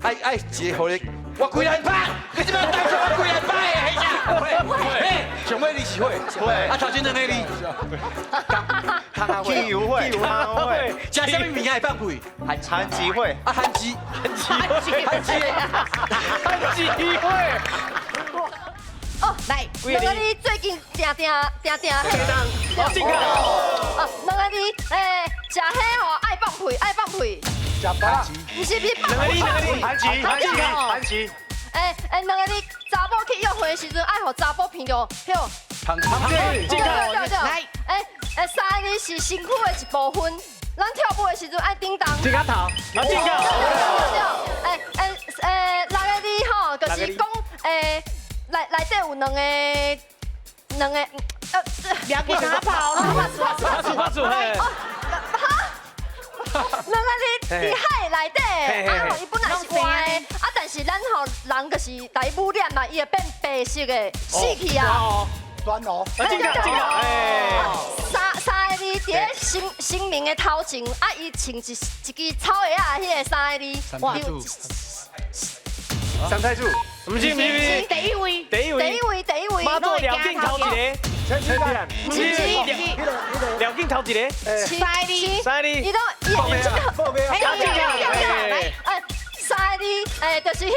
爱一个互你，我规来拍，你即摆当作我规来拍的，嘿啥？嘿，上尾你是会，啊头前两个你，气游会，食啥物物件会放屁？韩集会，啊韩鸡会。哦，来，两个你最近定黑当，哦，两个你食迄吼爱放屁，食饱。不是放屁，韩集，两个你查某去约会的时阵爱互查某闻着，迄个。对，来，三个是身躯的一部分，咱跳舞的时阵爱叮当。这个头，对，六个你吼，就是讲内底有两个，不要给他跑了，拍出，嘿。两个你伫海内底，啊吼，伊本来是活的，啊，但是咱吼人就是来污染嘛，伊会变白色的，死去啊。端哦。这个，三个你伫咧新明的头前，啊，伊穿一支草鞋啊，迄个三个你，三太子，不是，第一位，马祖廖景头一个，不是，廖景头一个，三个，伊都报名啊！三个你，就是迄个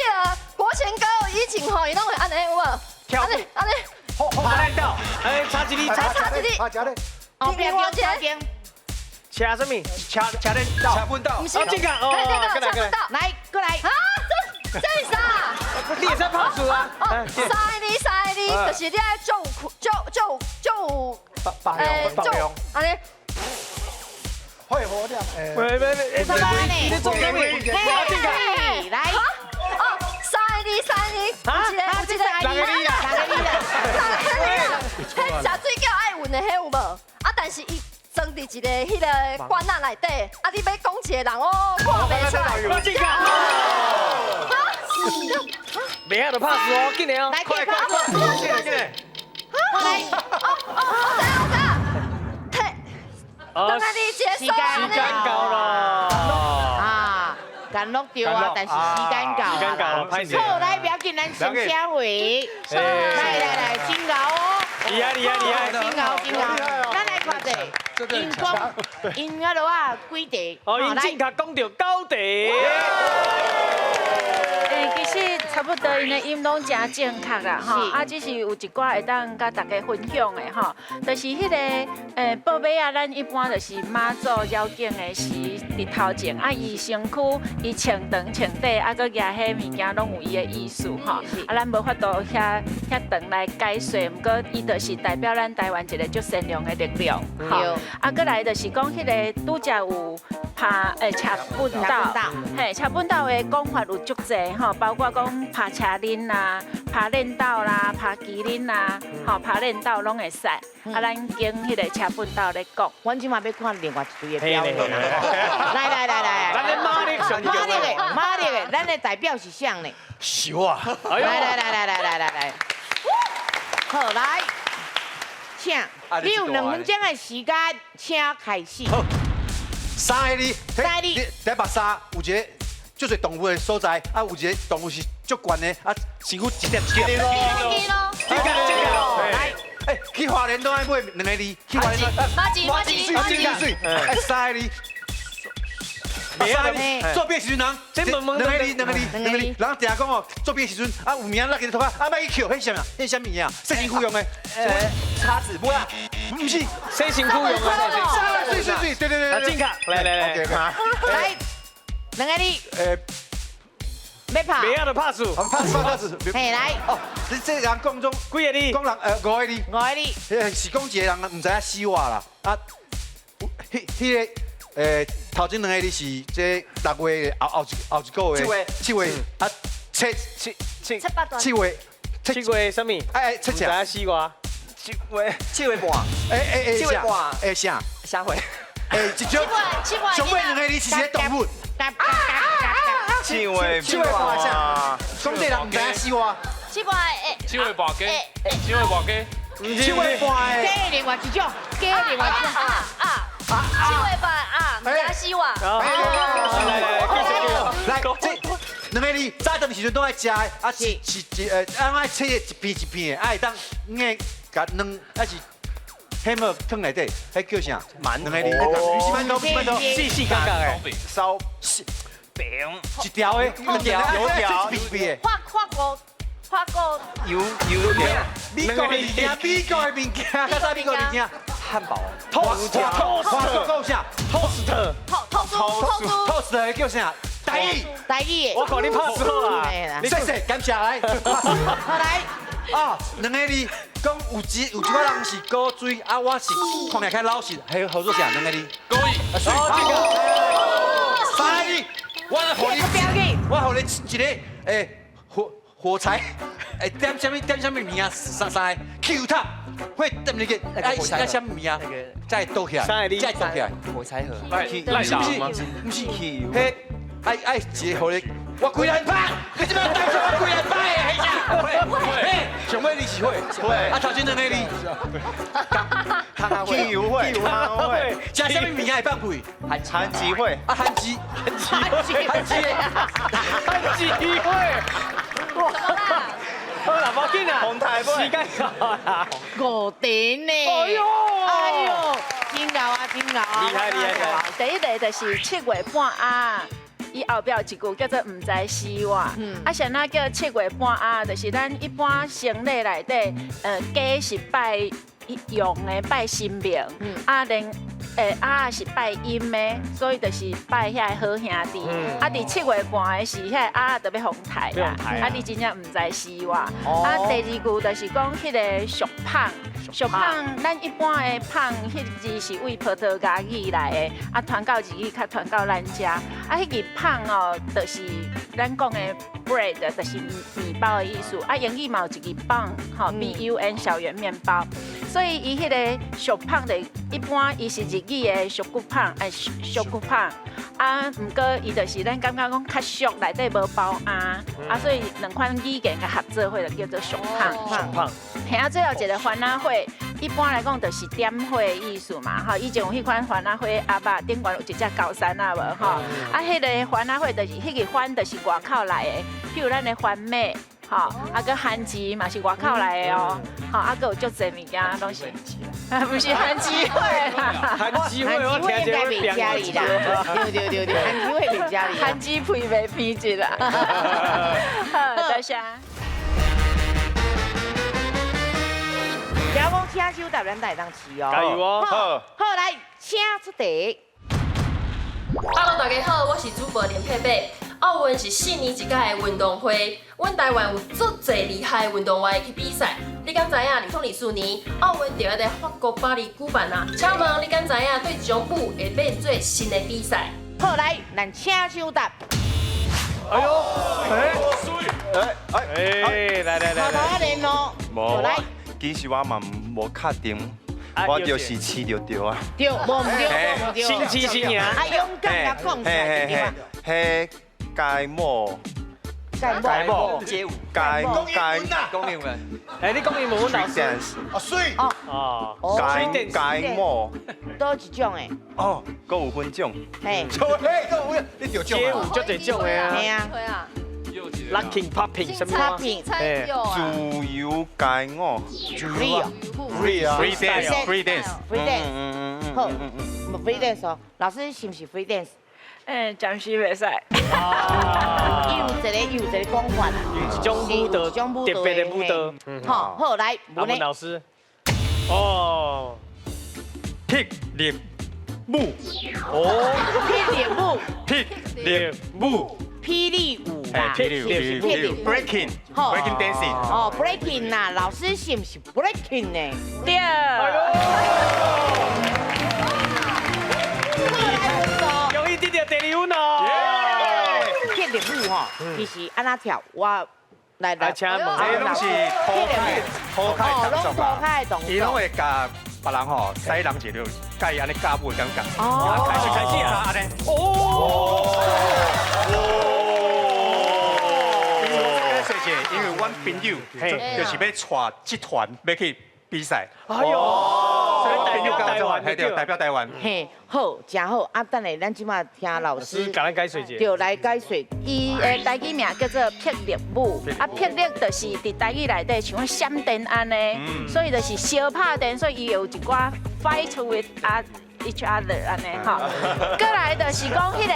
国贤哥以前吼，伊拢会安尼有无？安尼。爬烂道，差一哩，啊，食咧。后边边，车什么？车人道，车分道，不是，这个哦，来，过来，啊，这是啥？你也在拍出啊？三个你，就是你爱做安尼。会活量，你做什么？来，三个你，有一个，哪个你啊？迄食水饺爱运的迄有无？啊，但是伊装伫一个迄个罐仔内底，啊，你要讲一个人哦，看袂出来。我这个，袂晓就拍死哦，紧的哦，快，紧的。来，等下你结束，时间到了。啊，赶录掉啊，但是时间到，歹势。好，来，不要紧，咱先下回，来，真高哦，厉害，真高，咱来看者，因讲因迄落啊几题，哦，因正确讲到9题。其实差不多因的音拢真正确啦，吼，啊，只是有一寡会当甲大家分享的吼，就是迄个报马啊，咱一般就是妈祖绕境的是伫头前，啊，伊身躯伊穿长穿短，啊，佮举迄物件拢有伊的意思吼，啊，咱无法度遐长来解说，毋过伊就是代表咱台湾一个足善良的力量，吼，啊，佮来就是讲迄个拄则有爬车本道，嘿，车本道的讲法有足侪吼，包括讲爬车轮啦、爬链道啦、爬麒麟啦，吼，爬链道拢会使。啊，咱经迄个车本道咧讲，阮即马要看另外一队的表演啦。来，咱的马力上马力的，咱的代表是谁呢？是我。来，好来，请你有2分钟的时间，请开始。三个你，你第一目三有一个足侪动物的所在，啊，有一个动物是足悬的，啊，身躯一点。这个，来，去花莲都爱买2个字，去花莲马吉，水，三个字。做别时阵人，两个字，人定讲哦，做别时阵啊有名那个头发，啊莫去扣，迄啥物啊？迄啥物嘢啊？洗身躯用的，叉子不啊？不是，洗身躯用的，对，啊，正确，来，来，两个你要拍，袂晓就拍输，拍子，嘿来，哦，你这人讲中几个字？讲人5个字，是讲一个人唔知影死活啦，啊，迄个头前2个字是这6月后一个月，7月啊7月什么？哎，7啥死活7月半，啥会？一种上尾2个字是一个动物7月半啥？讲这人唔知影死活7月半不是7月半加另外一种，加另外一种7月半啊，唔知死活。来，这两个字早顿时阵都爱食的，啊是爱切一片一片的，爱当硬甲两还是黑木汤内底，迄叫啥？馒头两个字，不是馒头，不是馒头，细细干干的，烧饼，一条的，油条一片的。法国油条，美国的物件，美国的物件，较早美国的物件，汉堡，华硕叫啥？透酥叫啥？台语。台语。我看你拍错啊！谢谢，感谢来。好来，啊，两个字，讲有一个人是高水，啊，我是看起来较老实，还有合作啥？两个字。高语。三个字，我互你一个火柴，点什么物啊？三个 Q 塔，会点那个爱什么物啊？再倒起来，再倒起来。火柴盒，赖是不是？不是，迄爱一个互你，我规人拍，你怎么当作我规人拍的？迄啥？会，上尾你是会，啊头前两个字，汽油会，食什么物件会放屁？韩吉会，啊韩鸡会。好啦，冇紧啊，红台会，时间到啦，五点呢。哎呦，真牛啊，真牛啊！厉害厉害！第一个就是7月半啊，伊后壁有一句叫做唔知死活。啊，谁那叫7月半啊？就是咱一般生理内底，鸡是拜用的拜神明，啊，连鸭是拜阴的，所以就是拜遐好兄弟。啊，伫7月半的是遐鸭特别红台啦，啊，你真正唔知死活。啊，第二句就是讲迄个俗胖。俗胖，咱一般的胖，迄字是为葡萄牙语来的，啊，传到日语，较传到咱遮。啊，迄个胖哦，就是咱讲的 bread，就是面包的意思。啊，英语嘛有一个棒，吼 ，BUN 小圆面包。所以伊迄个俗胖的，一般伊是日语的俗骨胖，俗骨胖。啊，毋过伊就是咱感觉讲较俗，内底无包啊，啊，所以两款语言甲合作伙就叫做俗胖。胖胖。嘿啊，最后一个番仔火，一般来讲就是点火的意思嘛，吼。以前有迄款番仔火，阿爸顶悬有一只高山啊无吼。啊，迄个番仔火就是迄个番就是外口来的，比如咱的番麦，吼，啊个番薯嘛是外口来的哦，吼，啊个有足侪物件拢是。不是番薯火啦，番薯火我听起来会变家里啦，对，番薯会变家里，番薯配袂偏一啦。好，多谢。调讲请手答咱台当试哦。加油哦！好，来，请出题。Hello， 大家好，我是主播林佩佩。奥运是4年一届的运动会，阮台湾有足侪厉害的运动员去比赛。你敢知影2004年奥运就要在法国巴黎举办啊？请问你敢知影对中部会变做新的比赛？好，来，咱请手答。哎呦，来，头头啊连咯，无来。其實我嘛無確定，我就是試着對啊。对，无唔对，新奇新颖。啊，勇敢甲讲出来对吧？迄芥末，芥末街舞，公英文。哎，你讲英文老师。哦，水。哦。芥末。多一种诶。哦，佫有分種。嘿。你着街舞足侪种的啊。系啊。对啊。Locking popping 什么？ Popping 自由街舞。Free 啊 Free dance，Free dance。好，Free dance 哦，老师是毋是 Free dance？暂时袂使。伊有一个讲法啦，一种舞蹈，特别的舞蹈。好，好来，问老师。哦。霹雳舞。哦。霹雳舞。霹雳舞啦，霹雳 breaking dancing。哦 breaking 啦，老师是毋是 breaking 呢？对。容易得到第2分哦。霹雳舞吼，其实安怎跳，我来，请问，这拢是拖开动作，伊拢会甲别人吼使人一条，甲伊安尼教舞的感觉。哦，开始啊，安尼。因为阮朋友就是要带集团要去比赛。哎呦，代表台湾，还对，代表台湾。嘿，好，真好。啊，等下咱即马听老师给咱解说一下。就来解说。伊的台语名叫做霹雳舞，啊，霹雳就是伫台语内底像闪电安尼，所以就是相拍电，所以伊有一寡 fight with each other 安尼吼。过来就是讲迄个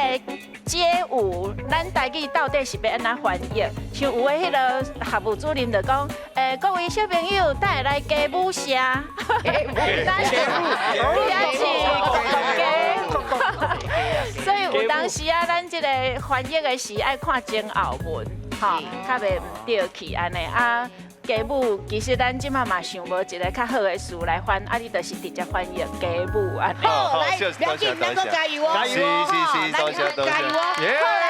街舞，咱台语到底是要安怎翻译？像有的迄个学务主任就讲，各位小朋友，等下来街舞社，咱是也是街，所以有当时啊，咱这个翻译的是爱看前后文，吼，较袂唔对去安尼啊。街舞其实咱即马嘛想无一个较好的词来翻，啊，你就是直接翻译街舞安尼。好，来，不要紧，能够加油哦，是，多谢。加油哦！好，来，